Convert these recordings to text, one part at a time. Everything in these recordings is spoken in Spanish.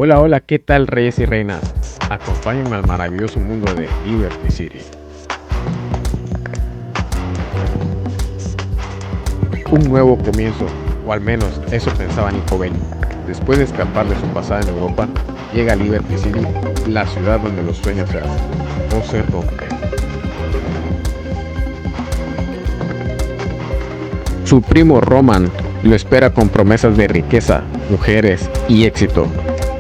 Hola, hola, ¿qué tal reyes y reinas? Acompáñenme al maravilloso mundo de Liberty City. Un nuevo comienzo, o al menos eso pensaba Nico Bellic. Después de escapar de su pasada en Europa, llega a Liberty City, la ciudad donde los sueños se hacen o se rompen. Su primo Roman lo espera con promesas de riqueza, mujeres y éxito,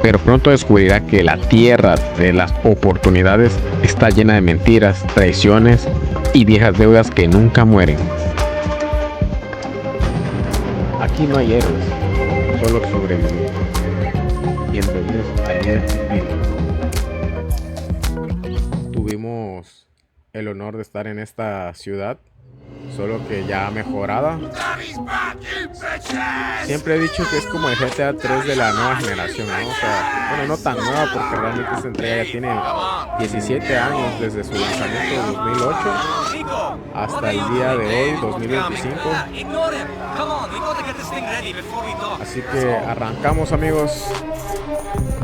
pero pronto descubrirá que la tierra de las oportunidades está llena de mentiras, traiciones y viejas deudas que nunca mueren. Aquí no hay héroes, solo sobrevivientes. Bienvenidos a Liberty City. Tuvimos el honor de estar en esta ciudad, solo que ya mejorada. Siempre he dicho que es como el GTA 3 de la nueva generación, ¿no? O sea, bueno, no tan nueva porque realmente esta entrega ya tiene 17 años desde su lanzamiento en 2008 hasta el día de hoy, 2025. Así que arrancamos, amigos.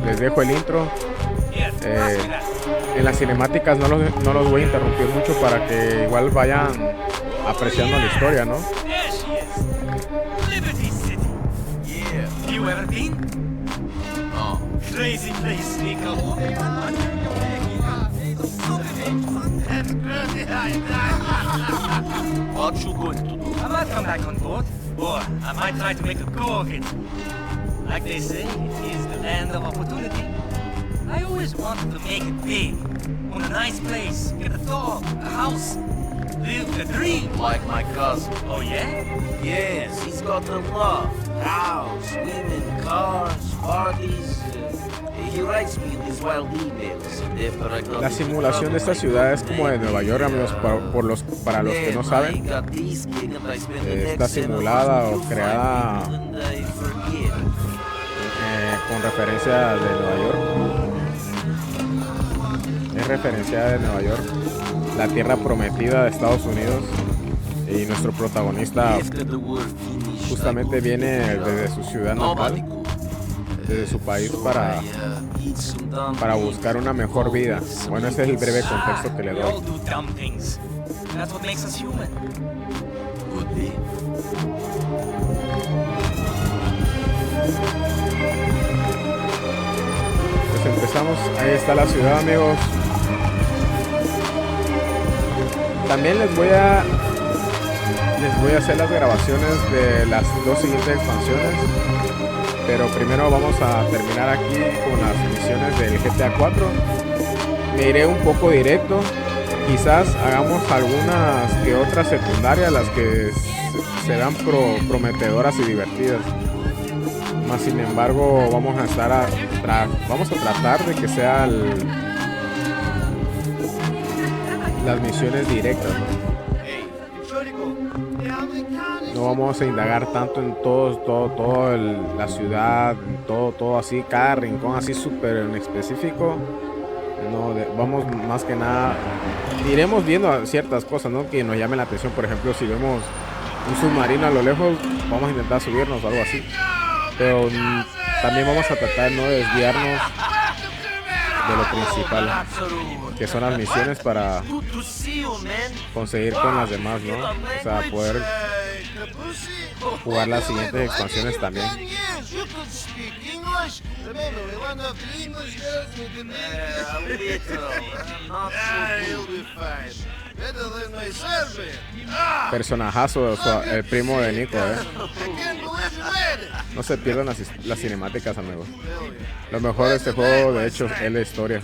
Les dejo el intro. En las cinemáticas no los voy a interrumpir mucho para que igual vayan apreciando la historia, ¿no? You ever been? Oh, crazy place, Nico. What you going to do? I might come back on board, or I might try to make a go of it. Like they say, it is the land of opportunity. I always wanted to make it big, own a nice place, get a dog, a house, live the dream. Like my cousin. Oh yeah? Yes, he's got a lot. House, women, cars, parties. He writes me these wild emails. La simulación de esta ciudad es como de Nueva York, amigos, para los que no saben. Está simulada o creada con referencia de Nueva York. Es referencia de Nueva York, la tierra prometida de Estados Unidos. Y nuestro protagonista justamente viene desde su ciudad natal, desde su país para buscar una mejor vida. Bueno, ese es el breve contexto que le doy. Pues empezamos, ahí está la ciudad, amigos. También les voy a hacer las grabaciones de las dos siguientes expansiones, pero primero vamos a terminar aquí con las misiones del GTA 4. Me iré un poco directo, quizás hagamos algunas que otras secundarias, las que se vean prometedoras y divertidas. Más sin embargo, vamos a tratar de que sean las misiones directas, ¿no? No vamos a indagar tanto en todo la ciudad, todo así, cada rincón así súper en específico. No, vamos más que nada, iremos viendo ciertas cosas, ¿no?, que nos llamen la atención. Por ejemplo, si vemos un submarino a lo lejos, vamos a intentar subirnos o algo así. Pero también vamos a tratar de no desviarnos de lo principal, que son las misiones, para conseguir con las demás, ¿no? O sea, poder jugar las siguientes expansiones también. Personajazo, el primo de Nico, No se pierdan las cinemáticas, amigos. Lo mejor de este juego, de hecho, es la historia.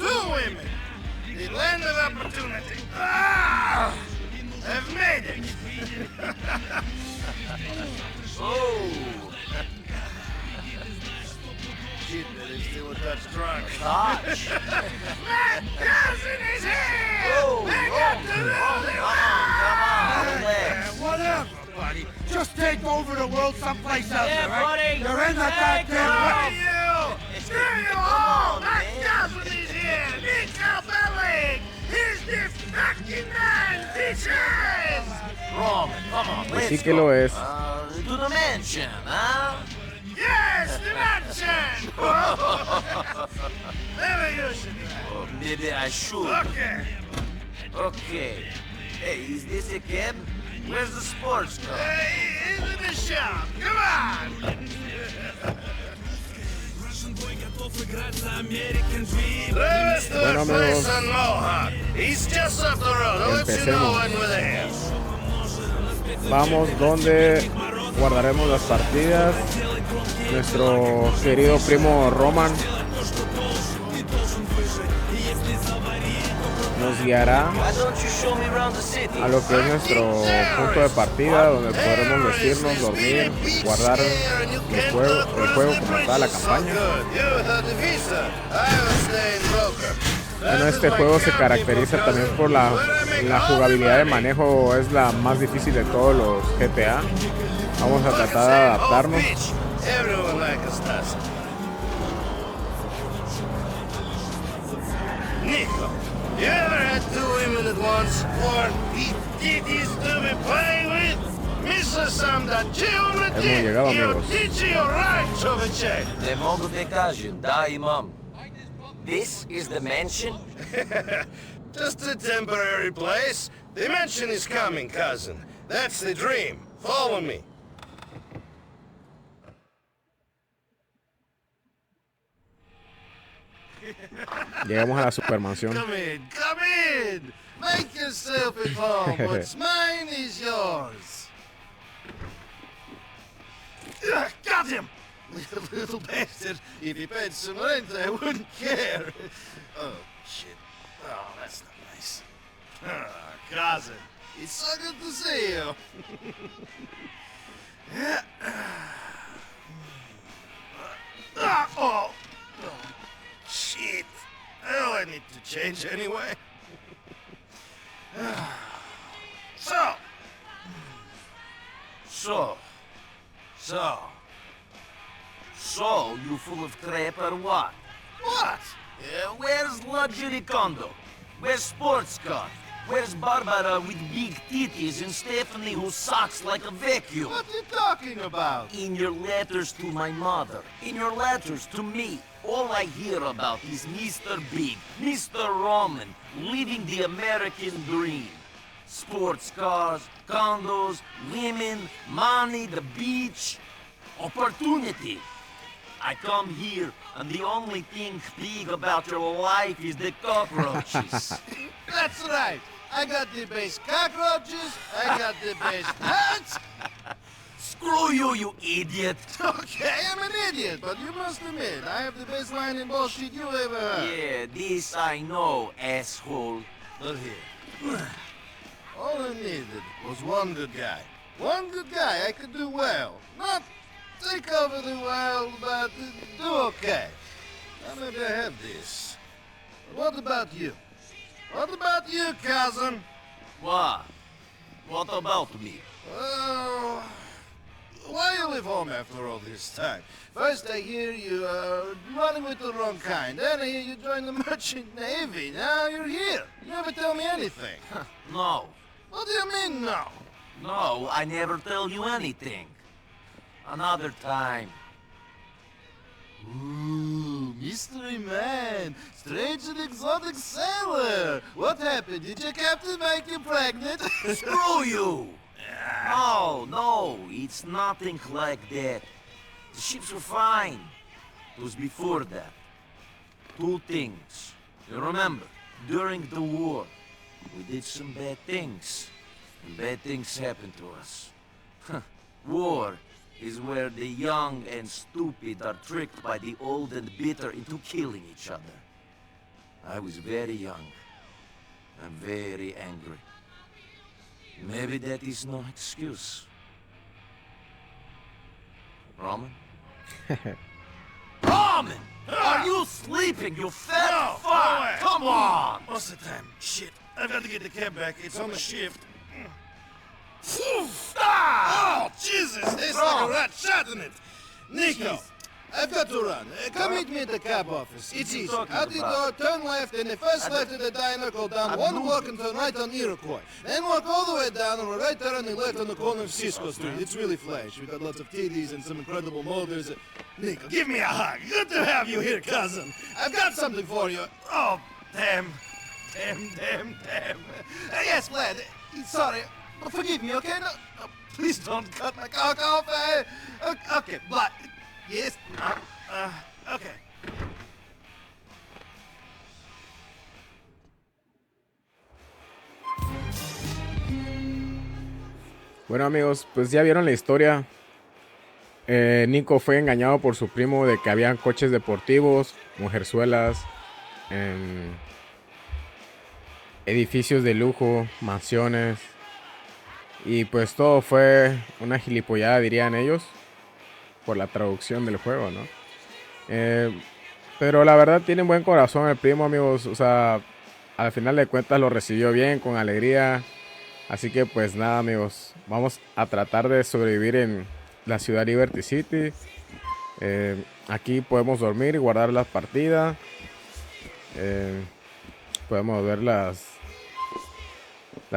Just take over the world someplace else, right? You're in the goddamn way. Screw you all! Matt Cassidy's here! Nico Bellic! He's the fucking man, bitches! Roman, come on, Sí que lo es. to the mansion, huh? Yes, the Action! Maybe you should. Maybe I should. Okay. Okay. Hey, is this a cab? Where's the sports car? Hey, into the shop. Come on. Bueno, amigos, On Mohawk. He's just up the road. I'll let you know when we're there. vamos donde guardaremos las partidas. Nuestro querido primo Roman nos guiará Why don't you show me around the city? a lo que es nuestro punto de partida, donde podremos vestirnos, dormir, guardar el juego como está la campaña. Bueno, este juego se caracteriza también por la jugabilidad de manejo, es la más difícil de todos los GTA. Vamos a tratar de adaptarnos. Nico, you ever had two women at once? Or these titties to be playing with? Mr. Sam, that geometry, Hemos llegado, you'll amigos. teach you right, Chauvichek. Не могу да кажем, да, имам. This is the mansion? Just a temporary place. The mansion is coming, cousin. That's the dream. Follow me. Llegamos a la supermansión. Come in, come in. Make yourself at home. What's mine is yours. Got him! Little bastard. If he paid some rent, I wouldn't care. Oh, shit. Oh, that's not nice. Cousin, it's so good to see you. Oh, shit. Oh, I need to change anyway. So. So, you full of crap or what? What? Where's luxury condo? Where's sports car? Where's Barbara with big titties and Stephanie who sucks like a vacuum? What are you talking about? In your letters to my mother, in your letters to me, all I hear about is Mr. Big, Mr. Roman, living the American dream. Sports cars, condos, women, money, the beach, opportunity. I come here, and the only thing big about your life is the cockroaches. That's right. I got the best cockroaches. I got the best hats. Screw you, you idiot! Okay, I'm an idiot, but you must admit, I have the best line in bullshit you ever heard. Yeah, this I know, asshole. Look here. All I needed was one good guy. One good guy I could do well. Not take over the world, but do okay. Now maybe I have this. But what about you? What about you, cousin? What? What about me? Well, why you leave home after all this time? First I hear you running with the wrong kind. Then I hear you join the merchant navy. Now you're here. You never tell me anything. No. What do you mean, no? No, I never tell you anything. Another time. Ooh, mystery man, strange and exotic sailor. What happened? Did your captain make you pregnant? Screw you! No, it's nothing like that. The ships were fine. It was before that. Two things. You remember, during the war, we did some bad things. And bad things happened to us. War is where the young and stupid are tricked by the old and bitter into killing each other. I was very young and very angry. Maybe that is no excuse. Roman? Roman! Are you sleeping, you fat No, fuck? no way. Come on! What's the time? Shit, I've got to get the cab back. It's on the shift. Stop! Oh, Jesus, there's like a rat shot in it. Nico, I've got to run. Come meet me at the cab office. It's easy. talking Out the about? door, turn left, and the first left of the diner, go down one block and turn right on Iroquois. Then walk all the way down, and we're right there on the left on the corner of Cisco Street. It's really flash. We've got lots of TDs and some incredible molders. Nico, give me a hug. Good to have you here, cousin. I've got something for you. Oh, damn. Damn. Yes, Vlad. Sorry. Forgive me, okay? No, please don't cut my cock off. Okay, but... Yes. Okay. Bueno amigos, pues ya vieron la historia. Nico fue engañado por su primo de que habían coches deportivos, mujerzuelas, edificios de lujo, mansiones. Y pues todo fue una gilipollada, dirían ellos, por la traducción del juego, ¿no? Pero la verdad tiene buen corazón el primo, amigos. O sea, al final de cuentas lo recibió bien, con alegría. Así que pues nada, amigos, vamos a tratar de sobrevivir en la ciudad Liberty City. Aquí podemos dormir y guardar las partidas. Podemos ver las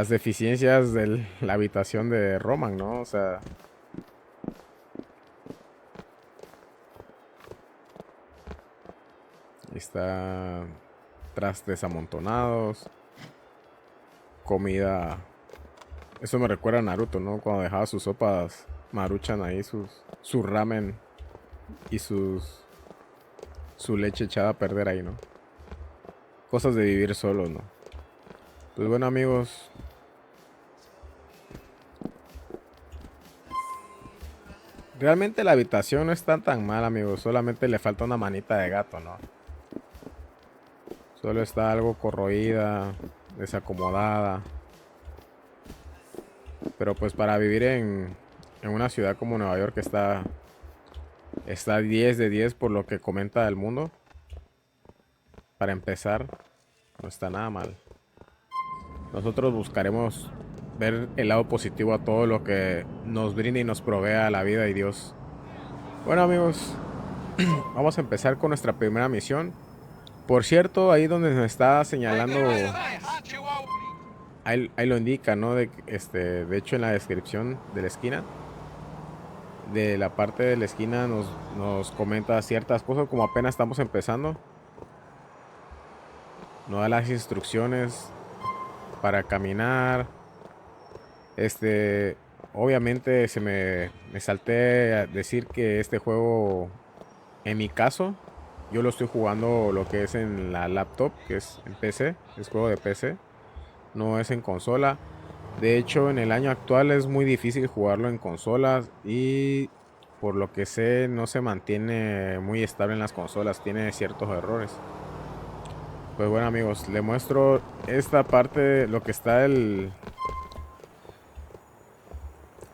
deficiencias de la habitación de Roman, ¿no? O sea, está trastes amontonados, comida. Eso me recuerda a Naruto, ¿no? Cuando dejaba sus sopas Maruchan ahí, su ramen y su leche echada a perder ahí, ¿no? Cosas de vivir solo, ¿no? Pues bueno, amigos, realmente la habitación no está tan mal, amigos. Solamente le falta una manita de gato, ¿no? Solo está algo corroída, desacomodada. Pero pues para vivir en una ciudad como Nueva York está 10 de 10 por lo que comenta el mundo. Para empezar, no está nada mal. Nosotros buscaremos ver el lado positivo a todo lo que nos brinda y nos provea la vida y Dios. Bueno, amigos, vamos a empezar con nuestra primera misión. Por cierto, ahí donde nos está señalando, ahí lo indica, ¿no? De hecho, en la descripción de la esquina, de la parte de la esquina, nos comenta ciertas cosas, como apenas estamos empezando. Nos da las instrucciones para caminar. Obviamente me salté a decir que este juego, en mi caso, yo lo estoy jugando lo que es en la laptop, que es en PC, es juego de PC, no es en consola. De hecho, en el año actual es muy difícil jugarlo en consolas y por lo que sé no se mantiene muy estable en las consolas, tiene ciertos errores. Pues bueno, amigos, le muestro esta parte, lo que está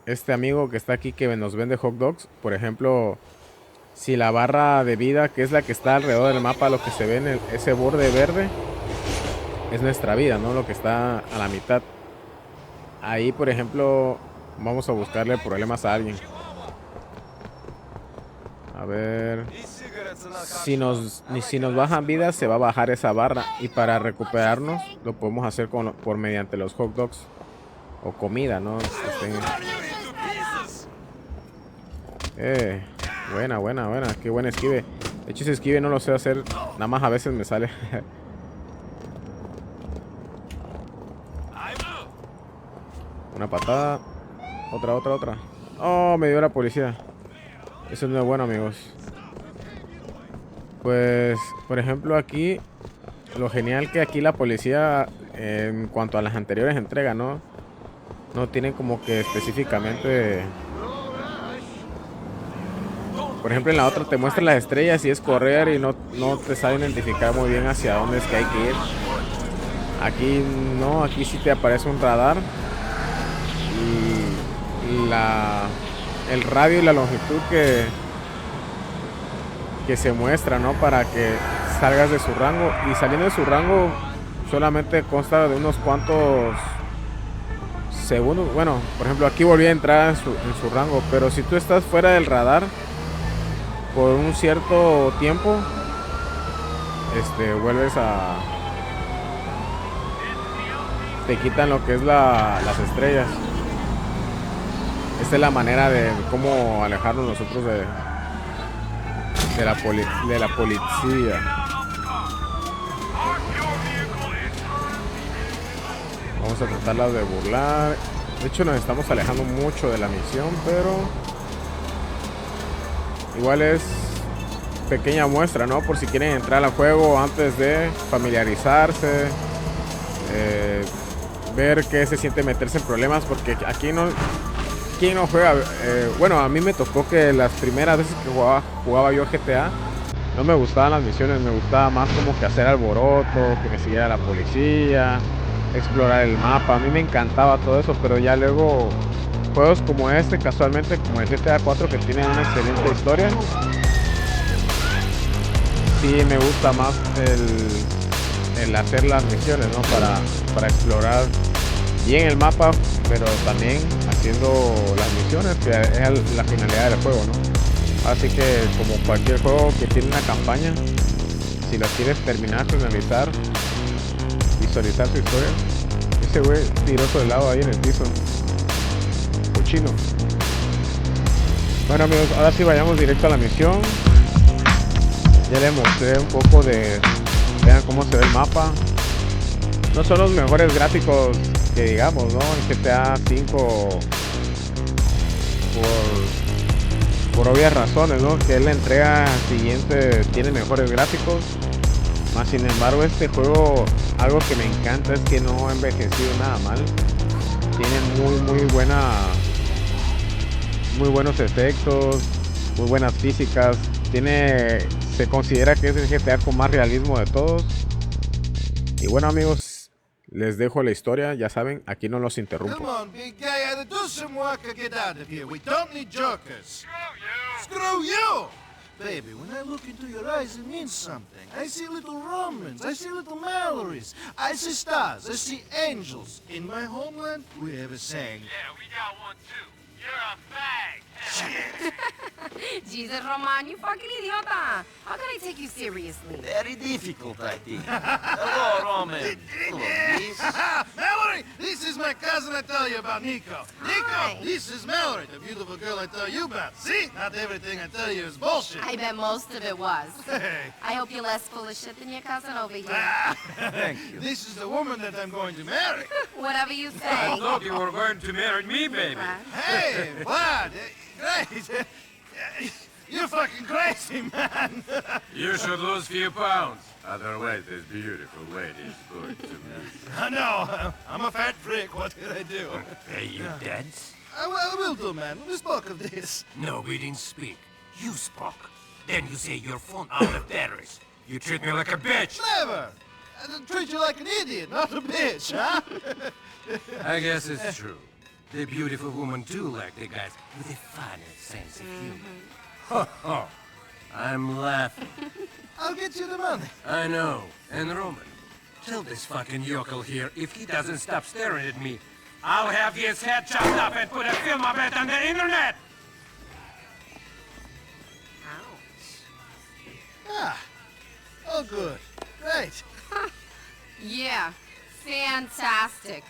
este amigo que está aquí que nos vende hot dogs. Por ejemplo, si la barra de vida, que es la que está alrededor del mapa, lo que se ve en ese borde verde, es nuestra vida, ¿no? Lo que está a la mitad. Ahí, por ejemplo, vamos a buscarle problemas a alguien. A ver. Si nos bajan vidas, se va a bajar esa barra. Y para recuperarnos, lo podemos hacer mediante los hot dogs. O comida, ¿no? Buena. Qué buen esquive. De hecho, ese esquive no lo sé hacer. Nada más a veces me sale. Una patada. Otra. Oh, me dio la policía. Eso no es bueno, amigos. Pues, por ejemplo, aquí, lo genial que aquí la policía, en cuanto a las anteriores entregas, ¿no? No tienen como que específicamente... Por ejemplo, en la otra te muestran las estrellas y es correr y no te sabe identificar muy bien hacia dónde es que hay que ir. Aquí no, aquí sí te aparece un radar. Y el radio y la longitud que se muestra, ¿no? Para que salgas de su rango. Y saliendo de su rango solamente consta de unos cuantos segundos. Bueno, por ejemplo, aquí volví a entrar en su rango. Pero si tú estás fuera del radar, por un cierto tiempo, vuelves a... te quitan lo que es las estrellas. Esta es la manera de cómo alejarnos nosotros de la policía. Vamos a tratarla de burlar. De hecho nos estamos alejando mucho de la misión, pero igual es pequeña muestra, ¿no? Por si quieren entrar al juego antes de familiarizarse, ver qué se siente meterse en problemas, porque aquí no... ¿Quién no juega? Bueno, a mí me tocó que las primeras veces que jugaba yo GTA, no me gustaban las misiones, me gustaba más como que hacer alboroto, que me siguiera la policía, explorar el mapa. A mí me encantaba todo eso, pero ya luego juegos como este, casualmente como el GTA 4, que tiene una excelente historia, sí me gusta más el hacer las misiones, ¿no? Para explorar bien el mapa, pero también haciendo las misiones, que es la finalidad del juego, ¿no? Así que como cualquier juego que tiene una campaña, si la quieres terminar, finalizar, visualizar tu historia. Ese güey tiró de lado ahí en el piso, cochino. Bueno amigos, ahora sí vayamos directo a la misión. Ya les mostré un poco de... vean cómo se ve el mapa. No son los mejores gráficos que digamos, ¿no? En GTA 5 por obvias razones, ¿no? Que es la entrega siguiente, tiene mejores gráficos. Más sin embargo, este juego, algo que me encanta es que no ha envejecido nada mal. Tiene muy buenos efectos, muy buenas físicas. Se considera que es el GTA con más realismo de todos. Y bueno amigos, les dejo la historia, ya saben, aquí no los interrumpo. Come on, big guy, either do some work or get out of here. We don't need jokers. Screw you! Baby, when I look into your eyes, it means something. I see little Romans, I see little Mallories, I see stars, I see angels. In my homeland, we have a saying. Yeah, we got one too. You're a fag. Jesus, Roman, you fucking idiota. How can I take you seriously? Very difficult, I think. Hello, Roman. Hello, miss. Mallory, this is my cousin I tell you about, Nico. Hi. Nico, this is Mallory, the beautiful girl I tell you about. See? Not everything I tell you is bullshit. I bet most of it was. Hey. I hope you're less full of shit than your cousin over here. Thank you. This is the woman that I'm going to marry. Whatever you I say. thought you were going to marry me, baby. Hey, Vlad, great. You're fucking crazy, man. You should lose a few pounds. Otherwise, this beautiful lady is going to me. I know, I'm a fat freak. What did I do? Hey, you dance? I will do, man. We spoke of this. No, we didn't speak. You spoke. Then you say your phone out of batteries. You treat me like a bitch. Never. I treat you like an idiot, not a bitch, huh? I guess it's true. The beautiful woman do like the guys with a funny sense of humor. Ho ho. I'm laughing. I'll get you the money. I know. And Roman, tell this fucking yokel here if he doesn't stop staring at me, I'll have his head chopped up and put a film of it on the internet! Ah, oh good. Great. Yeah, fantastic.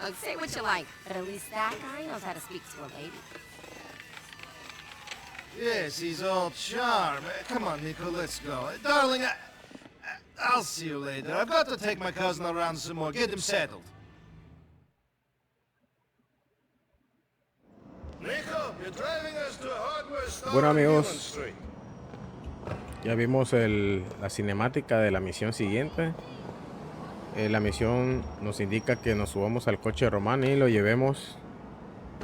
Look, say what you like, but at least that guy knows how to speak to a lady. Yes, he's all charm. Come on, Nico, let's go. Darling, I'll see you later. I've got to take my cousin around some more, get him settled. Nico, you're driving us to a hardware store. Bueno, on amigos. Newman Street. Ya vimos la cinemática de la misión siguiente. La misión nos indica que nos subamos al coche de Román y lo llevemos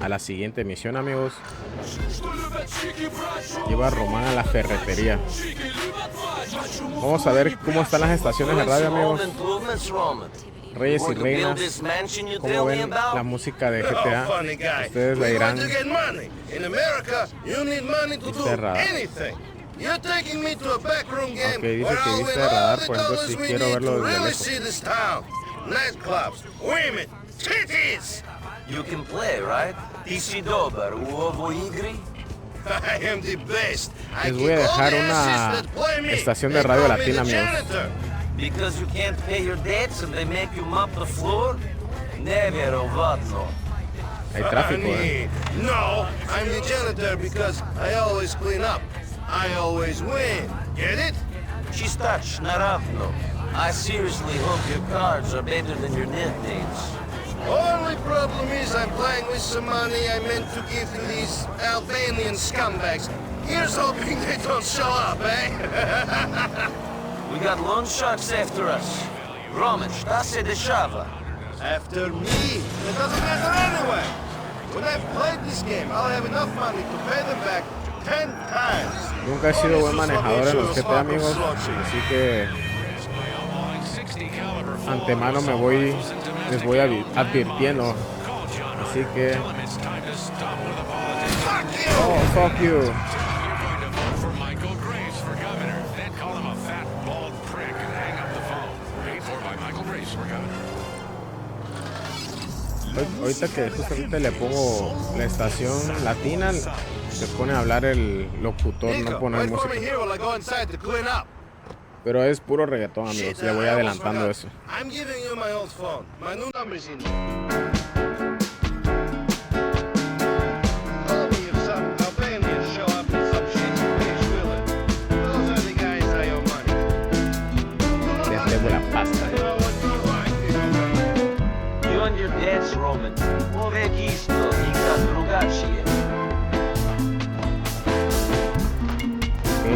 a la siguiente misión, amigos. Lleva a Román a la ferretería. Vamos a ver cómo están las estaciones de radio, amigos. Reyes y reinas, como ven la música de GTA, ustedes la dirán. Viste radar. Ok, dice que viste radar, por ejemplo, si quiero verlo desde lejos. Nightclubs, women, titties. You can play, right? Ty si dober u ovoj igri? I am the best. I Les voy a kick all dejar the una asses that play me. estación de They radio call me latina, the amigos. janitor. Because you can't pay your debts and they make you mop the floor? Never what no. Hay tráfico, No, I'm the janitor because I always clean up. I always win. Get it? Чистач, наравно. I seriously hope your cards are better than your nicknames. Only problem is I'm playing with some money I meant to give to these Albanian scumbags. Here's hoping they don't show up, eh? We got loan sharks after us. Roman, šta se dešava? After me. It doesn't matter anyway. When I've played this game, I'll have enough money to pay them back 10 times. Nunca he sido buen manejador en los GTA, amigos, así que antemano les voy advirtiendo, así que oh, fuck you. Ahorita que justamente le pongo la estación latina, se pone a hablar el locutor, no pone música. Pero es puro reggaetón, amigos. Le voy adelantando eso. I'm giving you my old phone. My new number's in. Call me if some Albanians show up in some shit place, will it? Those are the guys I owe money. Les debo la pasta. I know what you like, You and your debts, Roman. Uvek isto, nikad drugačije. Ok,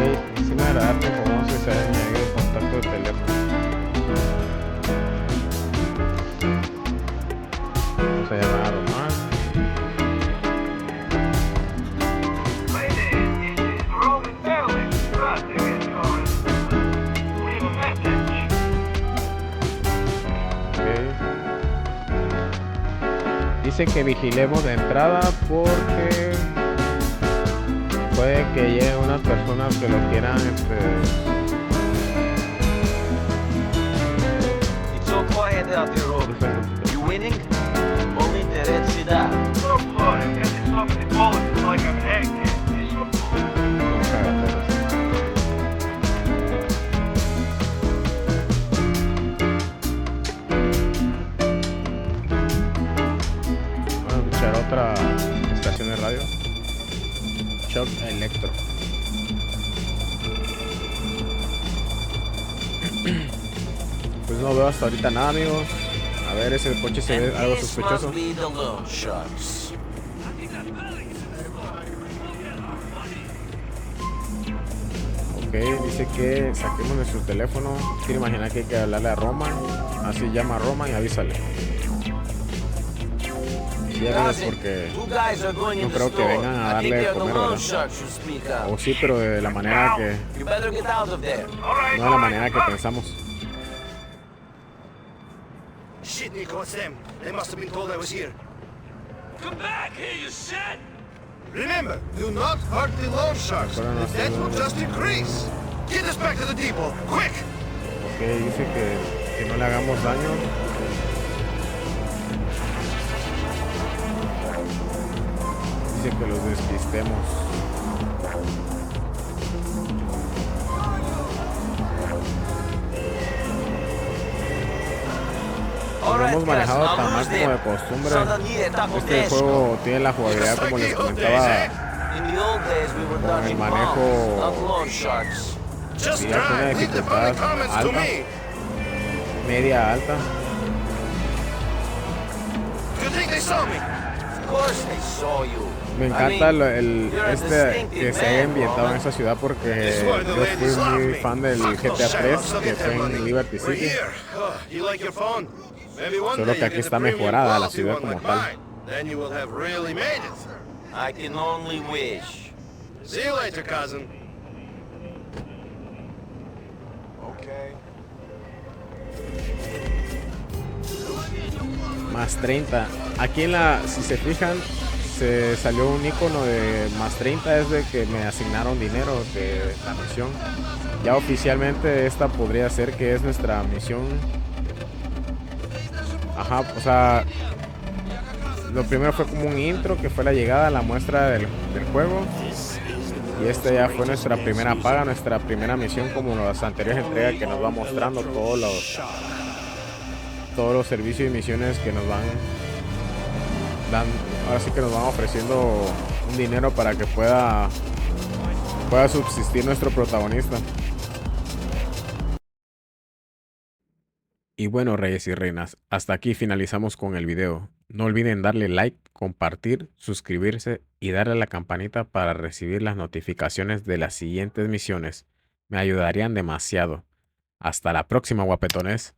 sí me agrada que como se haya añadido contacto de teléfono. Vamos a llamar a Román. Dice que vigilemos de entrada porque puede que lleguen unas personas que lo quieran It's so quiet out here, Roman. You winning? Only the red ciudad. Vamos a escuchar otra estación de radio. Shock Electro. Pues no veo hasta ahorita nada, amigos. A ver, ese coche se ve algo This sospechoso. must be the loan sharks. Ok, dice que saquemos nuestro teléfono. Quiero imaginar que hay que hablarle a Roman. Así llama a Roman y avísale. Sí, amigos, porque You guys are going in no the creo que store. vengan a I think darle de they're the comer, loan ¿verdad? sharks you speak of. O sí, pero de la manera que You better get out of there. no de la manera que pensamos. Shit, Nico, it's them. They must have been told I was here. Come back here, you shit! Remember, do not hurt the loan sharks. Pero no The debt will just increase. Get us back to the depot, quick! Ok, dice que no le hagamos daño. Dice que los despistemos. Como hemos manejado tan mal como de costumbre, este juego tiene la jugabilidad como les comentaba, con el manejo Just sí, ya tiene drive. Leave the funny dificultad comments to alta, me. media alta. Do you think they saw me? Of course they saw you. Me encanta que se haya ambientado en esa ciudad porque yo fui muy fan del GTA 3 que fue en Liberty We're City. here. You like your phone? Maybe one Solo day que you aquí get está a premium mejorada la quality ciudad one como like tal. mine. Then you will have really made it. I can only wish. See you later, cousin. Más 30. Aquí si se fijan, se salió un icono de más 30, es de que me asignaron dinero de la misión. Ya oficialmente esta podría ser que es nuestra misión. Ajá, o sea, lo primero fue como un intro que fue la llegada, la muestra del juego. Y esta ya fue nuestra primera paga, nuestra primera misión, como las anteriores entregas, que nos va mostrando todos los servicios y misiones que nos van ahora sí que nos van ofreciendo un dinero para que pueda subsistir nuestro protagonista. Y bueno, reyes y reinas, hasta aquí finalizamos con el video. No olviden darle like, compartir, suscribirse y darle a la campanita para recibir las notificaciones de las siguientes misiones. Me ayudarían demasiado. Hasta la próxima, guapetones.